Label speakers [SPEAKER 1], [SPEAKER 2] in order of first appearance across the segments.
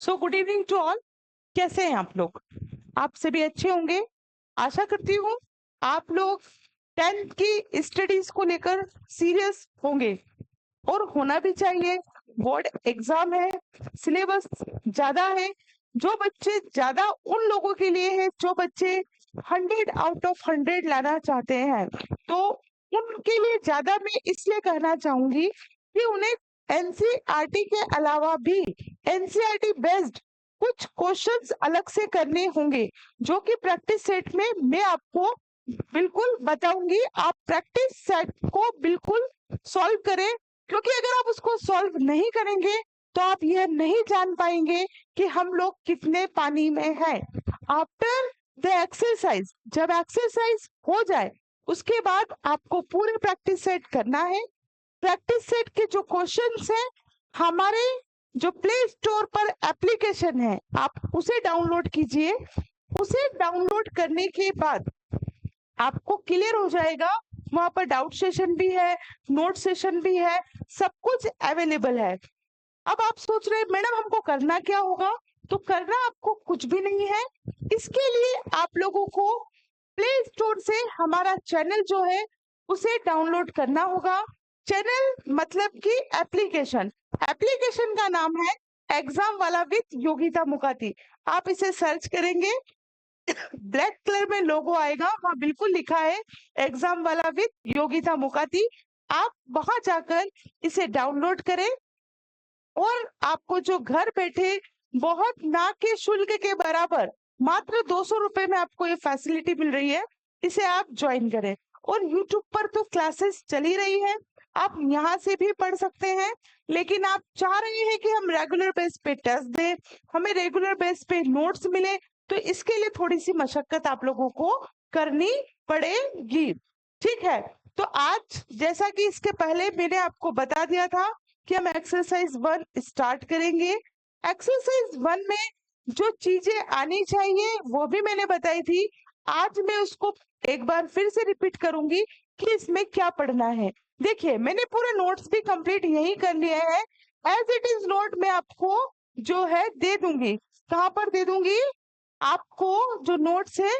[SPEAKER 1] So good evening to all. कैसे हैं आप लोग? आप सभी अच्छे होंगे। आशा करती हूँ आप लोग 10th की स्टडीज को लेकर सीरियस होंगे और होना भी चाहिए। बोर्ड एग्जाम है, सिलेबस ज्यादा है। जो बच्चे ज्यादा उन लोगों के लिए है जो बच्चे 100 आउट ऑफ 100 लाना चाहते हैं, तो उनके लिए ज्यादा मैं इसलिए कहना चाहूंगी कि उन्हें एनसीईआरटी के अलावा भी एनसीईआरटी बेस्ड कुछ क्वेश्चंस अलग से करने होंगे, जो कि प्रैक्टिस सेट में मैं आपको बिल्कुल बताऊंगी। आप प्रैक्टिस सेट को बिल्कुल सॉल्व करें, क्योंकि अगर आप उसको सॉल्व नहीं करेंगे तो आप यह नहीं जान पाएंगे कि हम लोग कितने पानी में हैं। आफ्टर द एक्सरसाइज, जब एक्सरसाइज हो जाए उसके बाद आपको पूरे प्रैक्टिस सेट करना है। प्रैक्टिस सेट के जो क्वेश्चंस हैं, हमारे जो प्ले स्टोर पर एप्लीकेशन है आप उसे डाउनलोड कीजिए। उसे डाउनलोड करने के बाद आपको क्लियर हो जाएगा, वहां पर डाउट सेशन भी है, नोट सेशन भी है, सब कुछ अवेलेबल है। अब आप सोच रहे हैं मैडम हमको करना क्या होगा? तो करना आपको कुछ भी नहीं है। इसके लिए आप लोगों को प्ले स्टोर से हमारा चैनल जो है उसे डाउनलोड करना होगा। चैनल मतलब कि एप्लीकेशन, एप्लीकेशन का नाम है एग्जाम वाला विद योगिता मुकाती। आप इसे सर्च करेंगे, ब्लैक कलर में लोगो आएगा, वहां बिल्कुल लिखा है एग्जाम वाला विद योगिता मुकाती। आप वहां जाकर इसे डाउनलोड करें और आपको जो घर बैठे बहुत ना के शुल्क के बराबर मात्र 200 रुपए में आपको ये फैसिलिटी मिल रही है, इसे आप ज्वाइन करें। और यूट्यूब पर तो क्लासेस चली रही है, आप यहाँ से भी पढ़ सकते हैं। लेकिन आप चाह रहे हैं कि हम रेगुलर बेस पे टेस्ट दें, हमें रेगुलर बेस पे नोट्स मिले, तो इसके लिए थोड़ी सी मशक्कत आप लोगों को करनी पड़ेगी। ठीक है, तो आज जैसा कि इसके पहले मैंने आपको बता दिया था कि हम एक्सरसाइज 1 स्टार्ट करेंगे। एक्सरसाइज 1 में जो चीजें आनी चाहिए वो भी मैंने बताई थी। आज मैं उसको एक बार फिर से रिपीट करूंगी कि इसमें क्या पढ़ना है। देखिए, मैंने पूरे नोट्स भी कंप्लीट यही कर लिए हैं। एज इट इज नोट मैं आपको जो है दे दूंगी। कहाँ पर दे दूंगी? आपको जो नोट्स है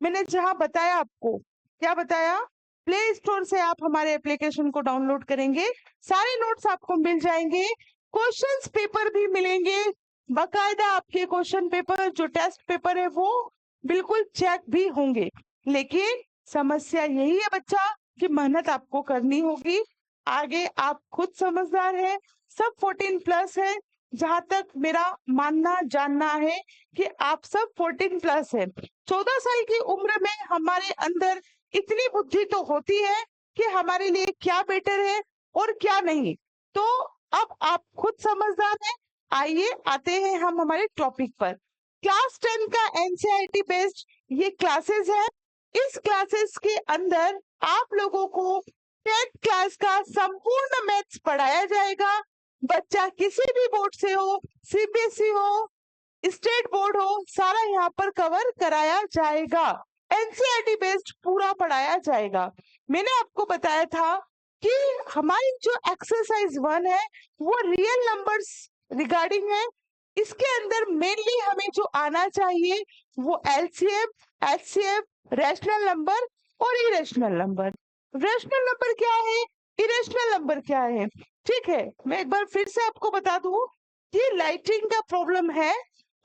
[SPEAKER 1] मैंने जहां बताया, आपको क्या बताया, प्ले स्टोर से आप हमारे एप्लीकेशन को डाउनलोड करेंगे, सारे नोट्स आपको मिल जाएंगे, क्वेश्चंस पेपर भी मिलेंगे बकायदा। आपके क्वेश्चन पेपर जो टेस्ट पेपर है वो बिल्कुल चेक भी होंगे। लेकिन समस्या यही है बच्चा कि मेहनत आपको करनी होगी। आगे आप खुद समझदार हैं, सब 14 प्लस है, जहां तक मेरा मानना जानना है कि आप सब 14 प्लस है। 14 साल की उम्र में हमारे अंदर इतनी बुद्धि तो होती है कि हमारे लिए क्या बेटर है और क्या नहीं। तो अब आप खुद समझदार हैं। आइए आते हैं हम हमारे टॉपिक पर। क्लास 10 का एनसीईआरटी बेस्ड ये क्लासेस है। इस क्लासेस के अंदर आप लोगों को 10th क्लास का संपूर्ण मैथ्स पढ़ाया जाएगा। बच्चा किसी भी बोर्ड से हो, सीबीएसई हो, स्टेट बोर्ड हो, सारा यहाँ पर कवर कराया जाएगा। एनसीईआरटी बेस्ड पूरा पढ़ाया जाएगा। मैंने आपको बताया था कि हमारी जो एक्सरसाइज 1 है वो रियल नंबर्स रिगार्डिंग है। इसके अंदर मेनली हमें जो आना चाहिए वो एलसीएम, एचसीएफ, रैशनल नंबर और इरेशनल नंबर। रैशनल नंबर क्या है, इरेशनल नंबर क्या है? ठीक है, मैं एक बार फिर से आपको बता दूं कि लाइटिंग का प्रॉब्लम है।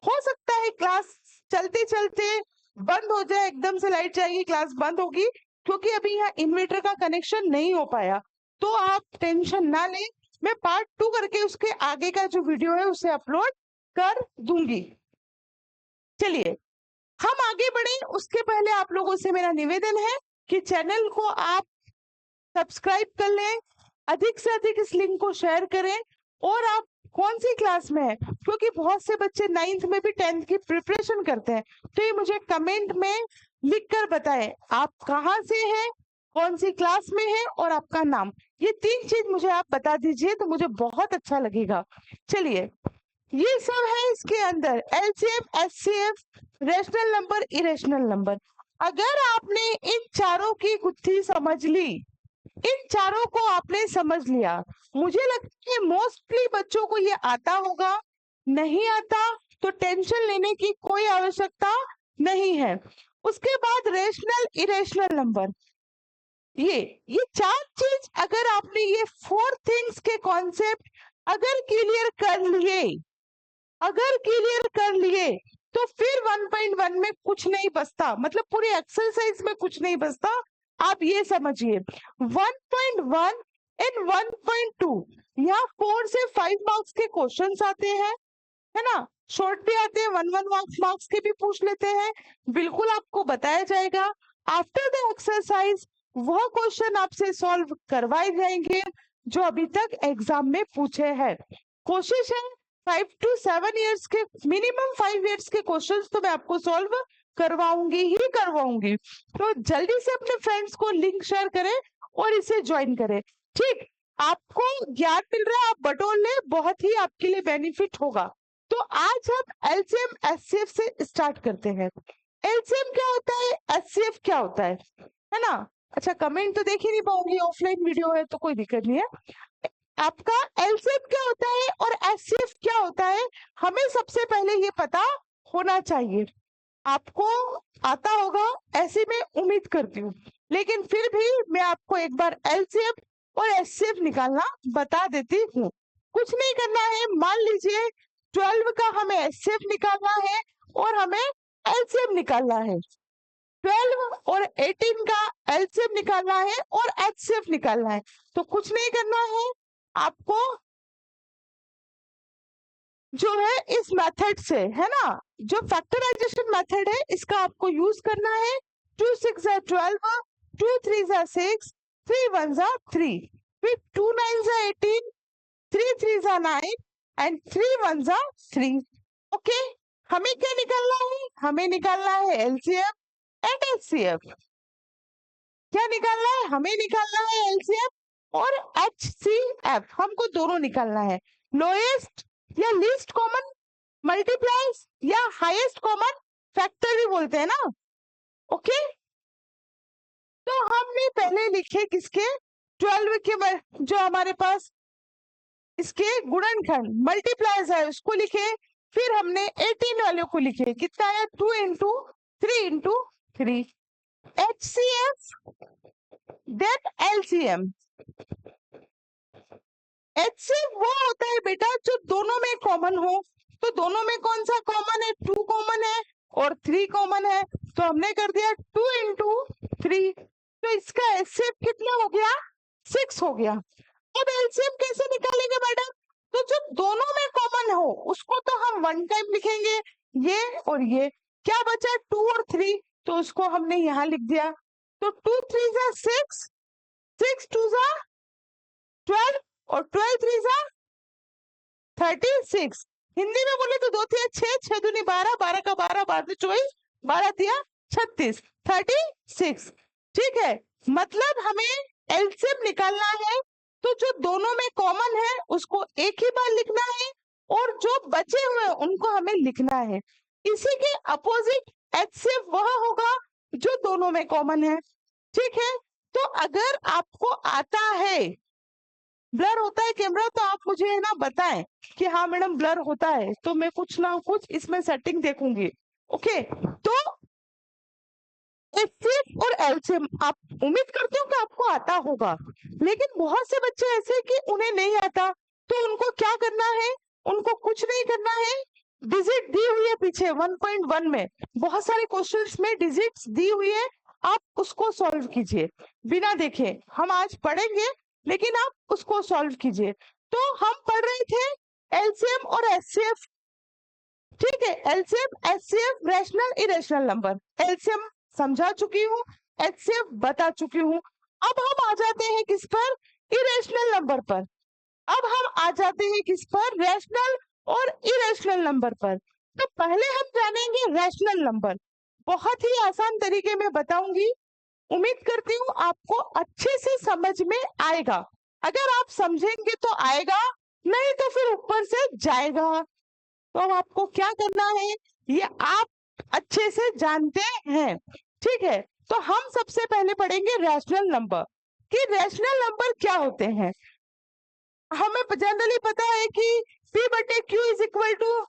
[SPEAKER 1] हो सकता है क्लास चलते चलते बंद हो जाए, एकदम से लाइट जाएगी, क्लास बंद होगी, क्योंकि अभी यहाँ इन्वर्टर का कनेक्शन नहीं हो पाया। तो आप टेंशन ना लें, मैं पार्ट 2 करके उसके आगे का जो वीडियो है उसे अपलोड कर दूंगी। चलिए हम आगे बढ़े उसके पहले आप लोगों से मेरा निवेदन है कि चैनल को आप सब्सक्राइब कर लें, अधिक से अधिक इस लिंक को शेयर करें। और आप कौन सी क्लास में है, क्योंकि बहुत से बच्चे 9th में भी 10th की प्रिपरेशन करते हैं, तो ये मुझे कमेंट में लिखकर बताएं आप कहाँ से हैं, कौन सी क्लास में है और आपका नाम। ये 3 चीज मुझे आप बता दीजिए तो मुझे बहुत अच्छा लगेगा। चलिए, ये सब है इसके अंदर LCM, HCF, rational number, irrational number. अगर आपने इन चारों की गुत्थी समझ ली, इन चारों को आपने समझ लिया, मुझे लगता है मोस्टली बच्चों को ये आता होगा नहीं आता तो टेंशन लेने की कोई आवश्यकता नहीं है। उसके बाद रेशनल इरेशनल नंबर, ये चार चीज अगर आपने ये 4 थिंग्स के कॉन्सेप्ट अगर क्लियर कर लिए तो फिर 1.1 में कुछ नहीं बचता, मतलब पूरी एक्सरसाइज में कुछ नहीं बचता। आप ये समझिए 1.1 एंड 1.2 यहाँ 4 से 5 मार्क्स के क्वेश्चंस आते हैं, है ना, शॉर्ट भी आते हैं, 1 मार्क्स के भी पूछ लेते हैं, बिल्कुल आपको बताया जाएगा। आफ्टर द एक्सरसाइज वह क्वेश्चन आपसे सॉल्व करवाए जाएंगे जो अभी तक एग्जाम में पूछे हैं। कोशिश है 5 to 7 इयर्स के, मिनिमम 5 इयर्स के क्वेश्चंस तो मैं आपको सॉल्व करवाऊंगी। तो जल्दी से अपने फ्रेंड्स को लिंक शेयर करें और इसे ज्वाइन करें। ठीक, आपको ज्ञान मिल रहा है, आप बटोर ले, बहुत ही आपके लिए बेनिफिट होगा। तो आज हम एलसीएम एचसीएफ से स्टार्ट करते हैं। एलसीएम क्या होता है, एचसीएफ क्या होता है ना। अच्छा, कमेंट तो देख ही नहीं पाऊंगी, ऑफलाइन वीडियो है तो कोई दिक्कत नहीं है। आपका एलसीएम क्या होता है और एचसीएफ क्या होता है, हमें सबसे पहले ये पता होना चाहिए। आपको आता होगा ऐसे मैं उम्मीद करती हूँ, लेकिन फिर भी मैं आपको एक बार एलसीएम और एचसीएफ निकालना बता देती हूँ। कुछ नहीं करना है, मान लीजिए 12 का हमें एचसीएफ निकालना है और हमें एलसीएम निकालना है। 12 और 18 का एलसीएम निकालना है और एचसीएफ निकालना है। तो कुछ नहीं करना है, आपको जो है इस मेथड से, है ना, जो फैक्टराइजेशन मेथड है इसका आपको यूज करना है। 2 6 12, 2 3 6, 3 1 3, फिर 2 9 18, 3 3 9 एंड 3 1 3। ओके, हमें क्या निकालना है, हमें निकालना है एलसीएम एंड एचसीएफ। क्या निकालना है, हमें निकालना है एलसीएम और एचसीएफ, हमको दोनों निकालना है। लोएस्ट या लीस्ट कॉमन मल्टीप्लायर्स या हाईएस्ट कॉमन फैक्टर भी बोलते हैं ना। ओके, तो हमने पहले लिखे किसके, 12 के जो हमारे पास इसके गुणनखंड मल्टीप्लायर्स है उसको लिखे, फिर हमने 18 वाले को लिखे, कितना आया 2 into 3 into 3। HCF then LCM। HCF वो होता है बेटा जो दोनों में कॉमन हो। तो दोनों में कौन सा कॉमन है, 2 कॉमन है और 3 कॉमन है, तो हमने कर दिया 2 इंटू 3। तो इसका HCF कितना हो गया, 6 हो गया। अब एलसीएम कैसे निकालेंगे मैडम, तो जो दोनों में कॉमन हो उसको तो हम वन टाइम लिखेंगे, ये और ये। क्या बचा 2 और 3, तो उसको हमने यहाँ लिख दिया। तो 2 3 जा 6, 6 2 जा 12 और 12 3 जा 36। हिंदी में बोले तो 2 3 6, 6 दूनी 12, 12 का 12, 12 24, 12 दिया 36, 36। ठीक है, मतलब हमें एलसीएम निकालना है तो जो दोनों में कॉमन है उसको एक ही बार लिखना है और जो बचे हुए उनको हमें लिखना है। इसी के अपोजिट एचसीएफ वह होगा जो दोनों में कॉमन है। ठीक है, तो अगर आपको आता है, ब्लर होता है कैमरा तो आप मुझे है ना बताएं कि हाँ मैडम ब्लर होता है, तो मैं कुछ ना कुछ इसमें सेटिंग देखूंगी। ओके, तो एचसीएफ और एलसीएम आप उम्मीद करती हूँ कि आपको आता होगा, लेकिन बहुत से बच्चे ऐसे कि उन्हें नहीं आता, तो उनको क्या करना है, उनको कुछ नहीं करना है। डिजिट दी हुई है पीछे 1.1 में, बहुत सारे क्वेश्चंस में डिजिट्स दी हुई है, आप उसको सॉल्व कीजिए बिना देखे। हम आज पढ़ेंगे लेकिन आप उसको सॉल्व कीजिए। तो हम पढ़ रहे थे एलसीएम और एचसीएफ। ठीक है, LCM HCF rational irrational number, LCM समझा चुकी हूँ, एचसीएफ बता चुकी हूँ। अब हम आ जाते हैं किस पर, इरेशनल नंबर पर। अब हम आ जाते हैं किस पर, रैशनल और इरेशनल नंबर पर। तो पहले हम जानेंगे रैशनल नंबर, बहुत ही आसान तरीके में बताऊंगी, उम्मीद करती हूँ आपको अच्छे से समझ में आएगा। अगर आप समझेंगे तो आएगा, नहीं तो फिर ऊपर से जाएगा। तो अब आपको क्या करना है ये आप अच्छे से जानते हैं। ठीक है, तो हम सबसे पहले पढ़ेंगे रैशनल नंबर कि रैशनल नंबर क्या होते हैं। हमें जनरली पता है कि P/Q इज इक्वल टू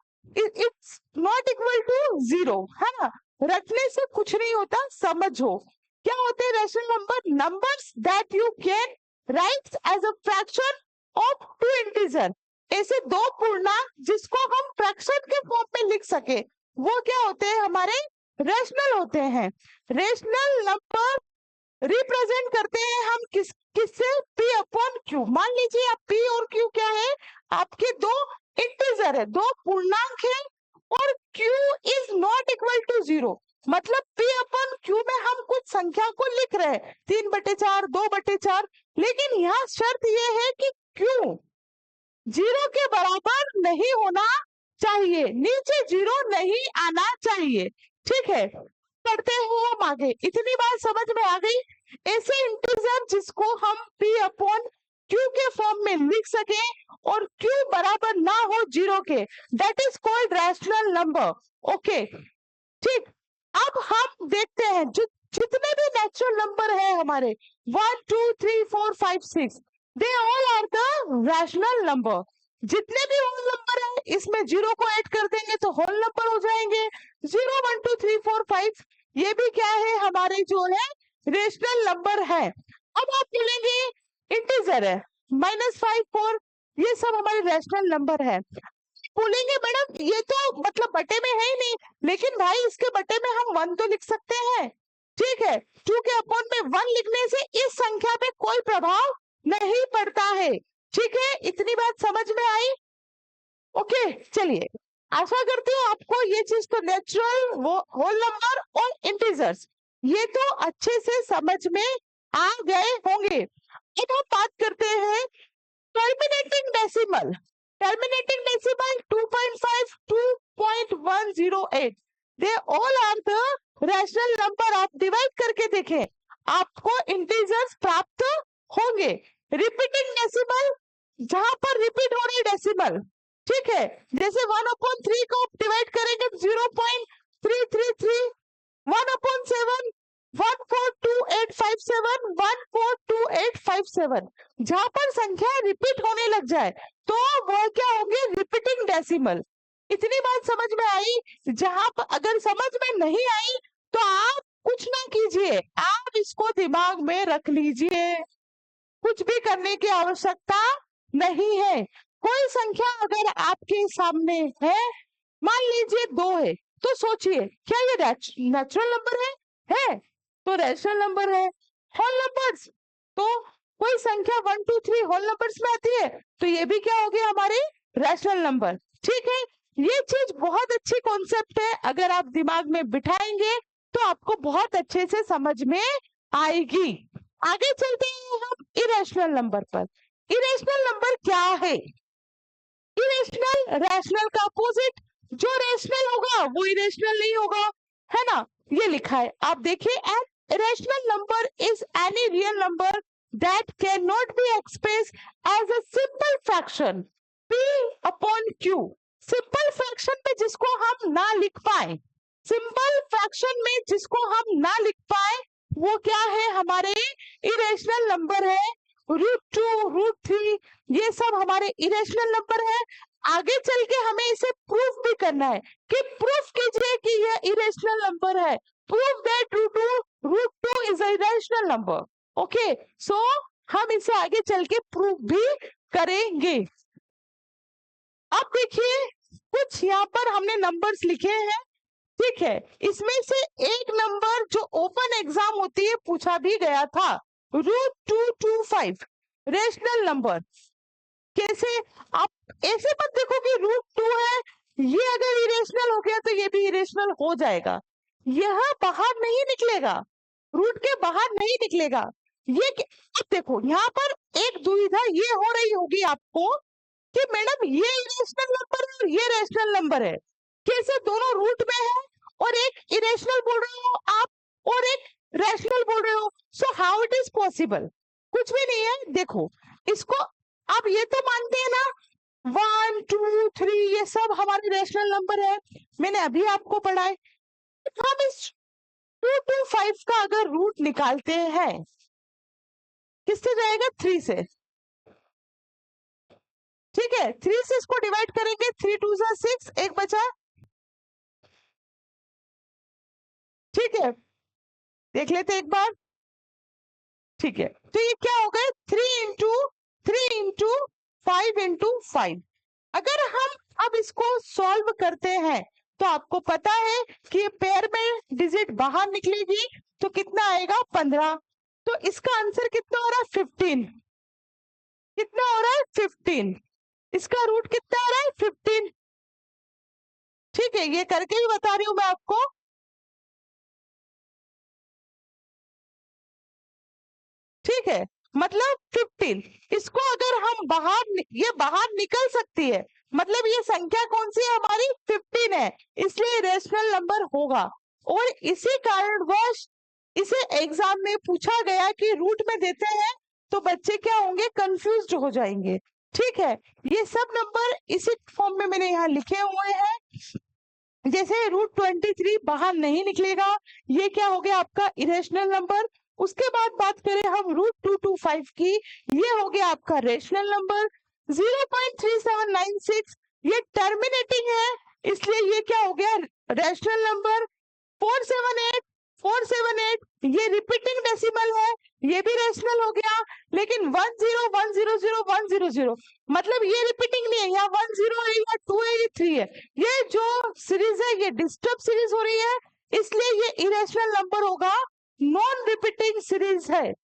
[SPEAKER 1] समझो। क्या होते हैं rational number? Numbers that you can write as a fraction of two integer. ऐसे दो पूर्णांक जिसको हम फ्रैक्शन के फॉर्म में लिख सके, वो क्या होते हैं? हमारे रैशनल होते हैं। रैशनल नंबर रिप्रेजेंट करते हैं हम किससे? P upon Q। मान लीजिए आप P और Q क्या है? आपके दो इंटीजर है, दो पूर्णांक है, और Q is not equal to 0। मतलब P अपॉन Q में हम कुछ संख्या को लिख रहे हैं, 3/4, 2/4, लेकिन यहाँ शर्त ये है कि Q 0 के बराबर नहीं होना चाहिए, नीचे 0 नहीं आना चाहिए। ठीक है, करते हैं हम आगे। इतनी बात समझ में आ गई? ऐसे इंटीजर जिसको हम P अपॉन Q के फॉर्म में लिख सके और Q बराबर ना हो 0 के, that is called rational number. Okay, ठीक। अब हम देखते हैं जितने भी नेचुरल नंबर है हमारे 1 2 3 4 5 6, they all are the rational number. जितने भी होल नंबर है इसमें 0 को ऐड कर देंगे तो होल नंबर हो जाएंगे। 0 1 2 3 4 5 ये भी क्या है? हमारे जो है रेशनल नंबर है। अब आप बोलेंगे इंटीजर है, -5 4, ये सब हमारे रैशनल नंबर है। बोलेंगे मैडम ये तो मतलब बटे में है ही नहीं, लेकिन भाई इसके बटे में हम 1 तो लिख सकते हैं। ठीक है, 2 के अपॉन में 1 लिखने से इस संख्या पे कोई प्रभाव नहीं पड़ता है। ठीक है, इतनी बात समझ में आई? ओके, चलिए, आशा करती हूँ आपको ये चीज तो नेचुरल, वो होल नंबर और इंटीजर्स, ये तो अच्छे से समझ में आ गए होंगे। अब हम बात करते हैं terminating decimal. Terminating decimal 2.5, 2.108, they all are the rational number. आप डिवाइड करके देखें, आपको इंटीजर्स प्राप्त होंगे। रिपीटिंग डेसिमल, जहां पर रिपीट हो रही डेसिमल, ठीक है, जैसे 1/3 को डिवाइड करेंगे 0.333, 1/7 142857, 142857, जहां पर संख्या रिपीट होने लग जाए तो वो क्या होंगे? Repeating decimal. इतनी बात समझ में आई? जहां पर अगर समझ में नहीं आई तो आप कुछ ना कीजिए, आप इसको दिमाग में रख लीजिए, कुछ भी करने की आवश्यकता नहीं है। कोई संख्या अगर आपके सामने है, मान लीजिए 2 है, तो सोचिए क्या ये नेचुरल नंबर है? तो रैशनल नंबर है। होल नंबर्स, तो कोई संख्या 1 2 3 होल नंबर्स में आती है तो ये भी क्या हो गया? हमारे रैशनल नंबर। ठीक है, ये चीज बहुत अच्छी कॉन्सेप्ट है, अगर आप दिमाग में बिठाएंगे तो आपको बहुत अच्छे से समझ में आएगी। आगे चलते हैं हम इरेशनल नंबर पर। इरेशनल नंबर क्या है? इरेशनल रैशनल का अपोजिट। जो रेशनल होगा वो इरेशनल नहीं होगा, है ना? ये लिखा है, आप देखिए, an irrational number is any real number that can not be express as a simple fraction p upon q। Simple fraction में जिसको हम ना लिख पाए, सिंपल फ्रैक्शन में जिसको हम ना लिख पाए, वो क्या है? हमारे इरेशनल नंबर है। √2, √3, ये सब हमारे इरेशनल नंबर है। आगे चल के हमें इसे प्रूफ भी करना है कि प्रूफ कीजिए कि यह इरेशनल नंबर है। Proof that √2 is a irrational number. Okay, so हम इसे आगे चल के प्रूफ भी करेंगे। अब देखिए, कुछ यहाँ पर हमने नंबर्स लिखे हैं, ठीक है, इसमें से एक नंबर जो ओपन एग्जाम होती है पूछा भी गया था, √225 रेशनल नंबर। कैसे? आप ऐसे मत देखो कि √2 है, ये अगर इरेशनल हो गया तो ये भी इरेशनल हो जाएगा, यह बाहर नहीं निकलेगा, रूट के बाहर नहीं निकलेगा। ये अब देखो, यहाँ पर एक दुविधा ये हो रही होगी आपको कि मैडम ये इरेशनल नंबर है और ये रेशनल नंबर है, कैसे दोनों रूट में है और एक इरेशनल बोल रहे हो आप और एक रैशनल बोल रहे हो, so how it is possible? कुछ भी नहीं है। देखो, इसको आप ये तो मानते हैं ना 1 2 3 ये सब हमारे रैशनल नंबर है, मैंने अभी आपको पढ़ाए। हम इस 225 का अगर रूट निकालते हैं, किससे जाएगा? 3 से। ठीक है, 3 से इसको डिवाइड करेंगे, 3 2 6, एक बचा। ठीक है, देख लेते एक बार। ठीक है, तो ये क्या हो गया, 3 into 5 अगर हम अब इसको सॉल्व करते हैं तो आपको पता है कि पेयर में डिजिट बाहर निकलेगी तो कितना आएगा 15। तो इसका आंसर कितना हो रहा है 15। कितना हो रहा है 15। इसका रूट कितना आ रहा है 15। ठीक है, ये करके ही बता रही हूं मैं आपको। ठीक है, मतलब 15। इसको अगर हम ये बाहर निकल सकती है, मतलब ये संख्या कौन सी है हमारी 15 है, इसलिए रेशनल नंबर होगा। और इसी कारणवश इसे एग्जाम में पूछा गया कि रूट में देते हैं तो बच्चे क्या होंगे, कंफ्यूज्ड हो जाएंगे। ठीक है, ये सब नंबर इसी फॉर्म में मैंने यहाँ लिखे हुए हैं। जैसे √23 बाहर नहीं निकलेगा, ये क्या हो गया आपका इरेशनल नंबर। उसके बाद बात करें हम √225 की, ये हो गया आपका रेशनल नंबर। 0.3796 ये टर्मिनेटिंग है, इसलिए ये क्या हो गया रेशनल नंबर। 478 ये रिपीटिंग डेसिमल है, ये भी रेशनल हो गया। लेकिन 10 मतलब ये रिपीटिंग नहीं है, यहाँ 10 है या 2 है या 3 है। ये जो सीरीज है ये डिस्टर्ब सीरीज हो रही है, इसलिए ये इरेशनल नंबर होगा, नॉन रिपीटिंग सीरीज है।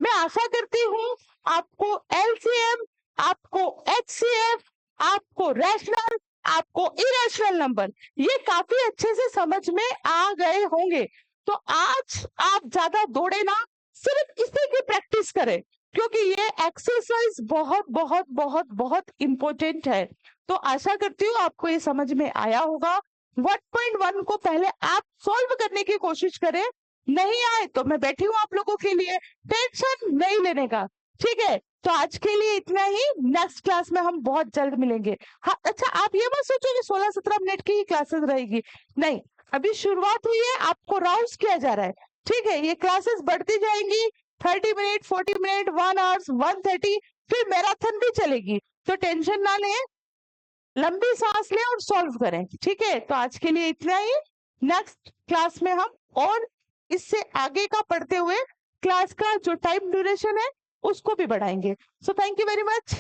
[SPEAKER 1] मैं आशा करती हूँ आपको एलसीएम, आपको एचसीएफ, आपको रैशनल, आपको इरेशनल नंबर ये काफी अच्छे से समझ में आ गए होंगे। तो आज आप ज्यादा दौड़े ना, सिर्फ इसी की प्रैक्टिस करें, क्योंकि ये एक्सरसाइज बहुत बहुत बहुत बहुत इंपॉर्टेंट है। तो आशा करती हूँ आपको ये समझ में आया होगा। 1.1 को पहले आप सॉल्व करने की कोशिश करें, नहीं आए तो मैं बैठी हूँ आप लोगों के लिए, टेंशन नहीं लेने का। ठीक है, तो आज के लिए इतना ही, नेक्स्ट क्लास में हम बहुत जल्द मिलेंगे। हाँ अच्छा, आप ये मत सोचो कि 16-17 मिनट की ही क्लासेस रहेगी, नहीं, अभी शुरुआत हुई है, आपको राउंड किया जा रहा है। ठीक है, ये क्लासेस बढ़ती जाएंगी, 30 मिनट, 40 मिनट, 1 आवर्स, 130, फिर मैराथन भी चलेगी। तो टेंशन ना लें, लंबी सांस लें और सॉल्व करें। ठीक है, तो आज के लिए इतना ही, नेक्स्ट क्लास में हम और इससे आगे का पढ़ते हुए क्लास का जो टाइम ड्यूरेशन है उसको भी बढ़ाएंगे। So thank you very much.